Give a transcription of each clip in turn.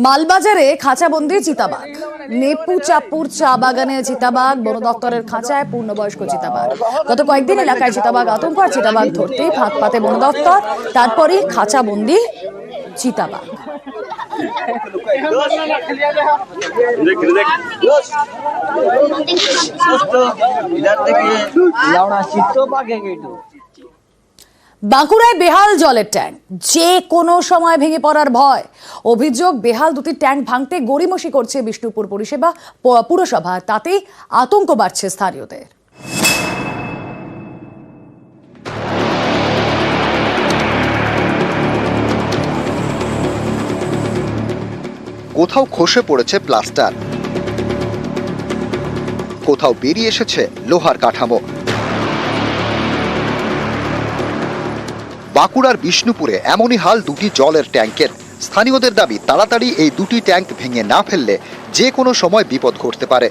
মালবাজারে খাঁচাবন্দি চিতাবাঘ। নেপুচাপুর চা বাগানে চিতাবাঘ, বন দপ্তরের খাঁচায় পূর্ণবয়স্ক চিতাবাঘ। গত কয়েকদিন এলাকায় চিতাবাঘ আতঙ্ক, আর চিতাবাঘ ধরতেই ফাঁদ পাতে বন দপ্তর। তারপরই খাঁচাবন্দি চিতাবাঘ। বাঁকুড়ায় বেহাল জলের ট্যাঙ্ক, যে কোনো সময় ভেঙে পড়ার ভয়। অভিযোগ, বেহাল দুটি ট্যাঙ্ক ভাঙতে গড়িমসি করছে বিষ্ণুপুর পরিষেবা পুরসভা। তাতেই আতঙ্ক বাড়ছে স্থানীয়দের। কোথাও খসে পড়েছে প্লাস্টার, কোথাও বেরিয়ে এসেছে লোহার কাঠামো। বাঁকুড়ার বিষ্ণুপুরে এমনই হাল দুটি জলের ট্যাঙ্কের। স্থানীয়দের দাবি, তাড়াতাড়ি এই দুটি ট্যাঙ্ক ভেঙে না ফেললে যে কোনো সময় বিপদ ঘটতে পারে।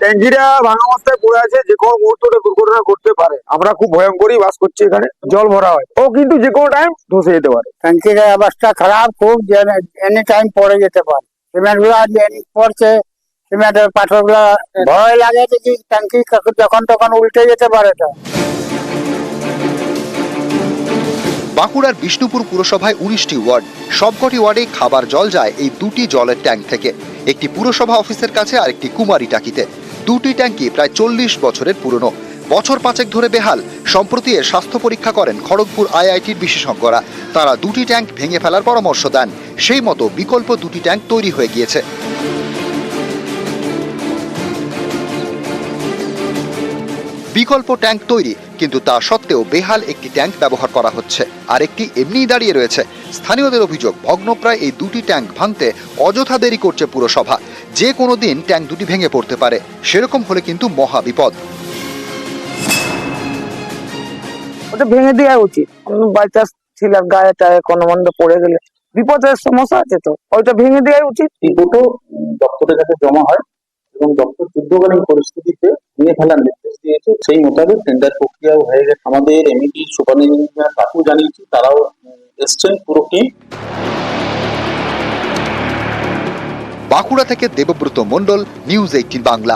ট্যাঙ্কিটা ভাঙা অবস্থায় পড়ে আছে, যে কোনো মুহূর্তে দুর্ঘটনা ঘটতে পারে। আমরা খুব ভয়ঙ্করই বাস করছি এখানে, জল ভরা হয় ও কিন্তু যে কোনো টাইম ধসে যেতে পারে। ট্যাঙ্কির অবস্থা খারাপ, খুব এনি টাইম পড়ে যেতে পারে। সিমেন্ট গুলা পড়ছে, সিমেন্টের পাথর গুলা ভয় লাগে যে ট্যাঙ্কি যখন তখন উল্টে যেতে পারে। বাঁকুড়ার বিষ্ণুপুর পুরসভায় 19টি ওয়ার্ড, সবকটি ওয়ার্ডে খাবার জল যায় এই দুটি জলের ট্যাঙ্ক থেকে। একটি পুরসভা অফিসের কাছে আর একটি কুমারী টাকিতে। দুটি ট্যাঙ্কি প্রায় 40 বছরের পুরনো, বছর 5 ধরে বেহাল। সম্প্রতি এর স্বাস্থ্য পরীক্ষা করেন খড়গপুর আইআইটির বিশেষজ্ঞরা। তারা দুটি ট্যাঙ্ক ভেঙে ফেলার পরামর্শ দেন। সেই মতো বিকল্প দুটি ট্যাঙ্ক তৈরি হয়ে গিয়েছে। বিকল্প ট্যাঙ্ক তৈরি, কিন্তু তা সত্ত্বেও বেহাল একটি ট্যাঙ্ক ব্যবহার করা হচ্ছে, আর একটি এমনিই দাঁড়িয়ে রয়েছে। স্থানীয়দের অভিযোগ, ভগ্নপ্রায় এই দুটি ট্যাঙ্ক ভাঙতে অযথা দেরি করছে পুরসভা। যে কোনো দিন ট্যাঙ্ক দুটি ভেঙে পড়তে পারে, সেরকম হলে কিন্তু মহা বিপদ। ওটা ভেঙে দেওয়া উচিত। বাই চান্স ছিলাম গায়ে টায়ে কোনো মন্দ পড়ে গেলে বিপদের সমস্যা আছে, তো ওইটা ভেঙে দেওয়া উচিত। রিপোর্টও দপ্তরের কাছে জমা হয় এবং দপ্তর যুদ্ধকালীন পরিস্থিতিতে ভেঙে ফেলার নির্দেশ দিয়েছে। সেই মোতাবেক টেন্ডার প্রক্রিয়াও হয়ে গেছে। আমাদের এমইটি সুপার ইঞ্জিনিয়ার কাকু জানিয়েছি, তারাও এসছেন পুরো টিম। বাঁকুড়া থেকে দেবব্রত মণ্ডল, নিউজ 18 বাংলা।